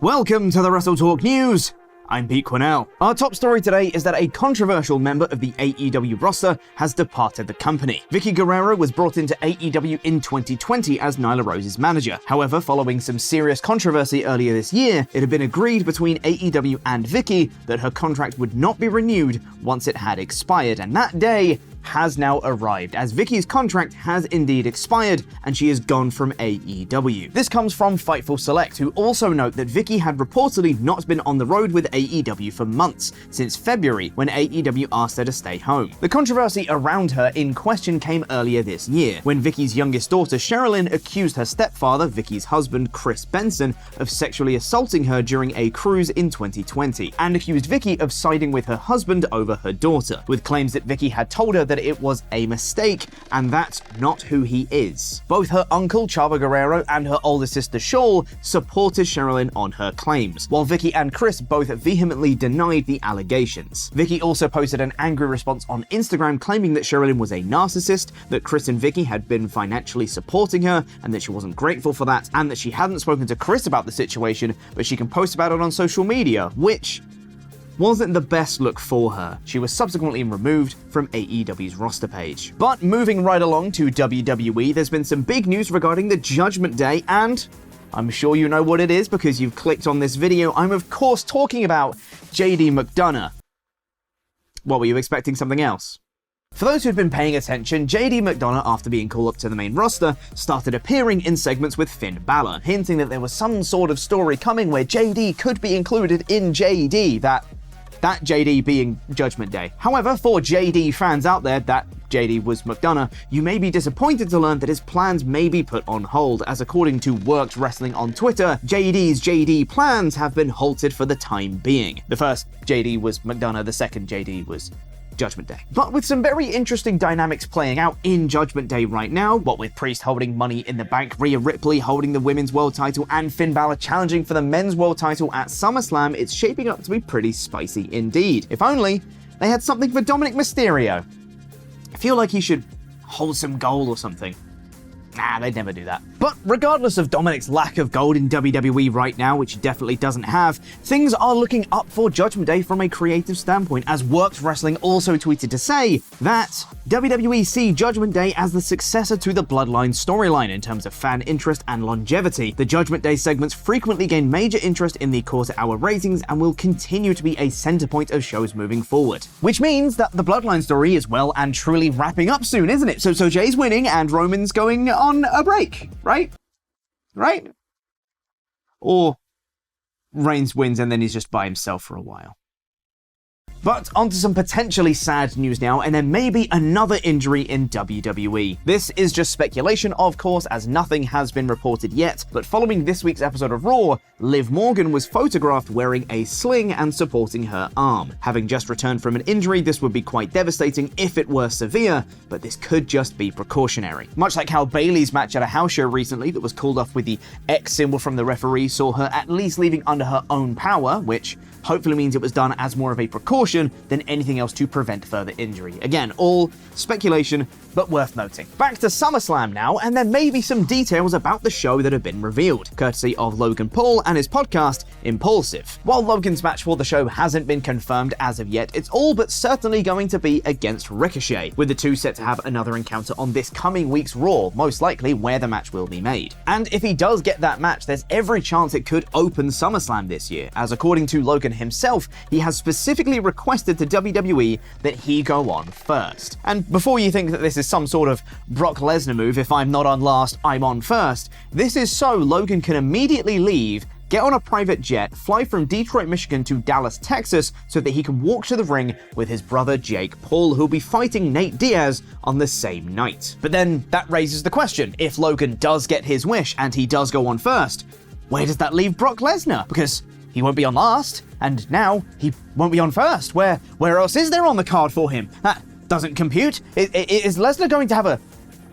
Welcome to the WrestleTalk News! I'm Quinnell. Our top story today is that a controversial member of the AEW roster has departed the company. Vickie Guerrero was brought into AEW in 2020 as Nyla Rose's manager. However, following some serious controversy earlier this year, it had been agreed between AEW and Vickie that her contract would not be renewed once it had expired, and that day has now arrived, as Vickie's contract has indeed expired and she is gone from AEW. This comes from Fightful Select, who also note that Vickie had reportedly not been on the road with AEW for months, since February when AEW asked her to stay home. The controversy around her in question came earlier this year, when Vickie's youngest daughter Sherilyn accused her stepfather, Vickie's husband Chris Benson, of sexually assaulting her during a cruise in 2020, and accused Vickie of siding with her husband over her daughter, with claims that Vickie had told her that it was a mistake, and that's not who he is. Both her uncle, Chavo Guerrero, and her older sister, Shaul, supported Sherilyn on her claims, while Vickie and Chris both vehemently denied the allegations. Vickie also posted an angry response on Instagram claiming that Sherilyn was a narcissist, that Chris and Vickie had been financially supporting her, and that she wasn't grateful for that, and that she hadn't spoken to Chris about the situation, but she can post about it on social media, which wasn't the best look for her. She was subsequently removed from AEW's roster page. But moving right along to WWE, there's been some big news regarding the Judgment Day, and I'm sure you know what it is because you've clicked on this video. I'm of course talking about JD McDonough. What, were you expecting something else? For those who've been paying attention, JD McDonough, after being called up to the main roster, started appearing in segments with Finn Balor, hinting that there was some sort of story coming where JD could be included in JD, that JD being Judgment Day. However, for JD fans out there, that JD was McDonough, you may be disappointed to learn that his plans may be put on hold, as according to Worked Wrestling on Twitter, JD's JD plans have been halted for the time being. The first JD was McDonough, the second JD was Judgment Day. But with some very interesting dynamics playing out in Judgment Day right now, what with Priest holding Money in the Bank, Rhea Ripley holding the women's world title, and Finn Balor challenging for the men's world title at SummerSlam, it's shaping up to be pretty spicy indeed. If only they had something for Dominik Mysterio. I feel like he should hold some gold or something. Nah, they'd never do that. But regardless of Dominik's lack of gold in WWE right now, which he definitely doesn't have, things are looking up for Judgment Day from a creative standpoint, as Worked Wrestling also tweeted to say that WWE see Judgment Day as the successor to the Bloodline storyline in terms of fan interest and longevity. The Judgment Day segments frequently gain major interest in the quarter-hour ratings and will continue to be a center point of shows moving forward. Which means that the Bloodline story is well and truly wrapping up soon, isn't it? So Jay's winning and Roman's going on a break, right? Right? Or Reigns wins and then he's just by himself for a while. But onto some potentially sad news now, and there may be another injury in WWE. This is just speculation, of course, as nothing has been reported yet, but following this week's episode of Raw, Liv Morgan was photographed wearing a sling and supporting her arm. Having just returned from an injury, this would be quite devastating if it were severe, but this could just be precautionary. Much like how Bayley's match at a house show recently that was called off with the X symbol from the referee saw her at least leaving under her own power, which hopefully means it was done as more of a precaution than anything else to prevent further injury. Again, all speculation, but worth noting. Back to SummerSlam now, and there may be some details about the show that have been revealed, courtesy of Logan Paul and his podcast, Impulsive. While Logan's match for the show hasn't been confirmed as of yet, it's all but certainly going to be against Ricochet, with the two set to have another encounter on this coming week's Raw, most likely where the match will be made. And if he does get that match, there's every chance it could open SummerSlam this year, as according to Logan himself, he has specifically requested to WWE that he go on first. And before you think that this is some sort of Brock Lesnar move, if I'm not on last, I'm on first, this is so Logan can immediately leave, get on a private jet, fly from Detroit, Michigan to Dallas, Texas, so that he can walk to the ring with his brother Jake Paul, who'll be fighting Nate Diaz on the same night. But then that raises the question, if Logan does get his wish and he does go on first, where does that leave Brock Lesnar? Because he won't be on last, and now he won't be on first. Where else is there on the card for him? That doesn't compute. Is Lesnar going to have a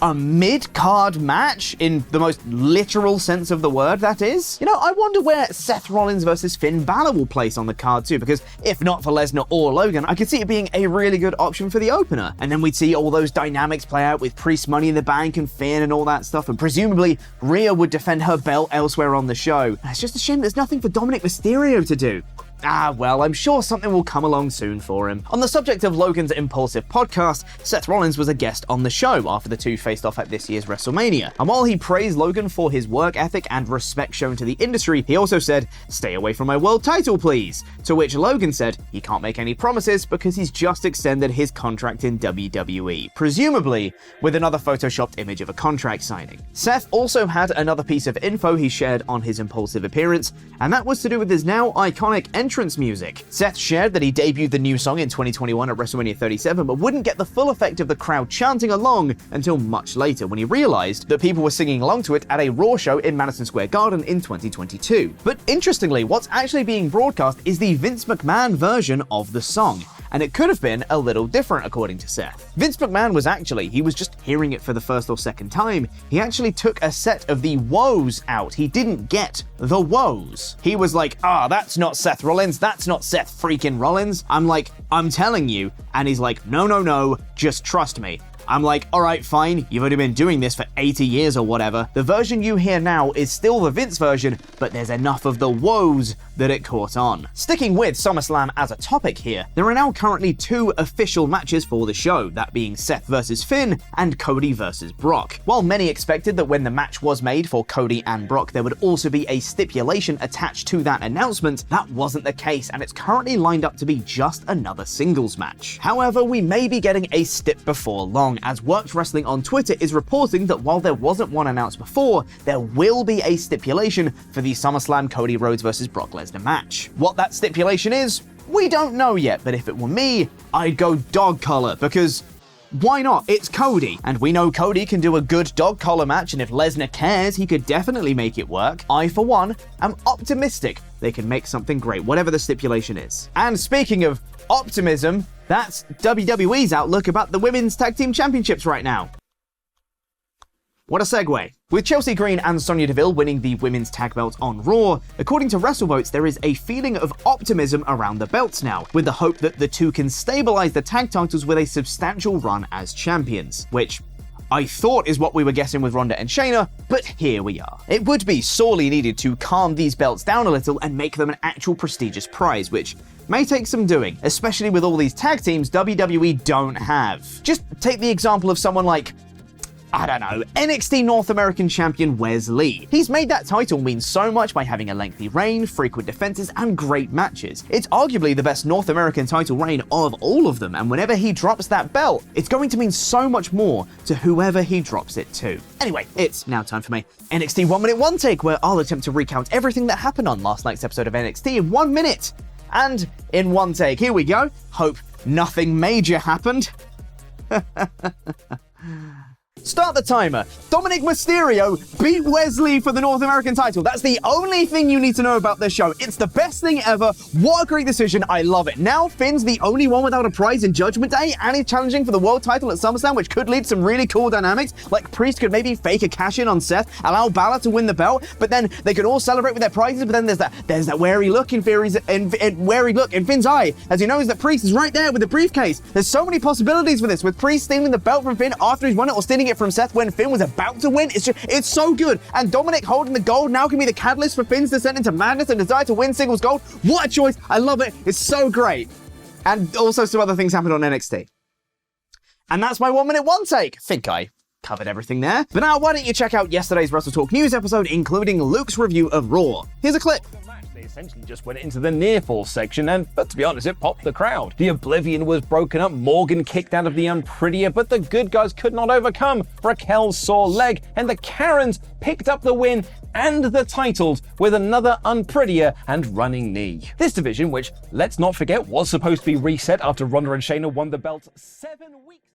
a mid-card match in the most literal sense of the word, that is. You know, I wonder where Seth Rollins versus Finn Balor will place on the card too, because if not for Lesnar or Logan, I could see it being a really good option for the opener. And then we'd see all those dynamics play out with Priest, Money in the Bank, and Finn and all that stuff, and presumably Rhea would defend her belt elsewhere on the show. It's just a shame there's nothing for Dominik Mysterio to do. Ah, well, I'm sure something will come along soon for him. On the subject of Logan's Impulsive podcast, Seth Rollins was a guest on the show after the two faced off at this year's WrestleMania. And while he praised Logan for his work ethic and respect shown to the industry, he also said, "Stay away from my world title, please." To which Logan said he can't make any promises because he's just extended his contract in WWE, presumably with another photoshopped image of a contract signing. Seth also had another piece of info he shared on his Impulsive appearance, and that was to do with his now iconic entrance music. Seth shared that he debuted the new song in 2021 at WrestleMania 37, but wouldn't get the full effect of the crowd chanting along until much later when he realized that people were singing along to it at a Raw show in Madison Square Garden in 2022. But interestingly, what's actually being broadcast is the Vince McMahon version of the song, and it could have been a little different according to Seth. Vince McMahon he was just hearing it for the first or second time. He actually took a set of the woes out. He didn't get the woes. He was like, that's not Seth Rollins, that's not Seth freaking Rollins. I'm like, I'm telling you. And he's like, no, just trust me. I'm like, alright, fine, you've only been doing this for 80 years or whatever. The version you hear now is still the Vince version, but there's enough of the woes that it caught on. Sticking with SummerSlam as a topic here, there are now currently 2 official matches for the show, that being Seth versus Finn and Cody versus Brock. While many expected that when the match was made for Cody and Brock, there would also be a stipulation attached to that announcement, that wasn't the case, and it's currently lined up to be just another singles match. However, we may be getting a stip before long, as Worked Wrestling on Twitter is reporting that while there wasn't one announced before, there will be a stipulation for the SummerSlam Cody Rhodes vs. Brock Lesnar match. What that stipulation is, we don't know yet, but if it were me, I'd go dog collar, because why not? It's Cody, and we know Cody can do a good dog collar match, and if Lesnar cares, he could definitely make it work. I, for one, am optimistic they can make something great, whatever the stipulation is. And speaking of optimism, that's WWE's outlook about the Women's Tag Team Championships right now. What a segue. With Chelsea Green and Sonya Deville winning the women's tag belt on Raw, according to WrestleVotes, there is a feeling of optimism around the belts now, with the hope that the two can stabilize the tag titles with a substantial run as champions, which I thought is what we were guessing with Ronda and Shayna, but here we are. It would be sorely needed to calm these belts down a little and make them an actual prestigious prize, which may take some doing, especially with all these tag teams WWE don't have. Just take the example of someone like, I don't know, NXT North American Champion Wes Lee. He's made that title mean so much by having a lengthy reign, frequent defenses, and great matches. It's arguably the best North American title reign of all of them, and whenever he drops that belt, it's going to mean so much more to whoever he drops it to. Anyway, it's now time for my NXT 1 Minute One Take, where I'll attempt to recount everything that happened on last night's episode of NXT in 1 minute. And in one take, here we go. Hope nothing major happened. Start the timer. Dominik Mysterio beat Wes Lee for the North American title. That's the only thing you need to know about this show. It's the best thing ever. What a great decision. I love it. Now Finn's the only one without a prize in Judgment Day, and he's challenging for the world title at SummerSlam, which could lead to some really cool dynamics. Like Priest could maybe fake a cash-in on Seth, allow Balor to win the belt, but then they could all celebrate with their prizes, but then there's that wary look in Finn's eye, as he knows that Priest is right there with the briefcase. There's so many possibilities for this, with Priest stealing the belt from Finn after he's won it, or stealing it from Seth when Finn was about to win. It's so good. And Dominik holding the gold now can be the catalyst for Finn's descent into madness and desire to win singles gold. What a choice. I love it. It's so great. And also some other things happened on NXT. And that's my 1 minute one take. Think I covered everything there. But now why don't you check out yesterday's WrestleTalk news episode, including Luke's review of Raw. Here's a clip. They essentially just went into the near fall section, but to be honest, it popped the crowd. The Oblivion was broken up, Morgan kicked out of the Unprettier, but the good guys could not overcome Raquel's sore leg, and the Karens picked up the win and the titles with another Unprettier and running knee. This division, which, let's not forget, was supposed to be reset after Ronda and Shayna won the belts 7 weeks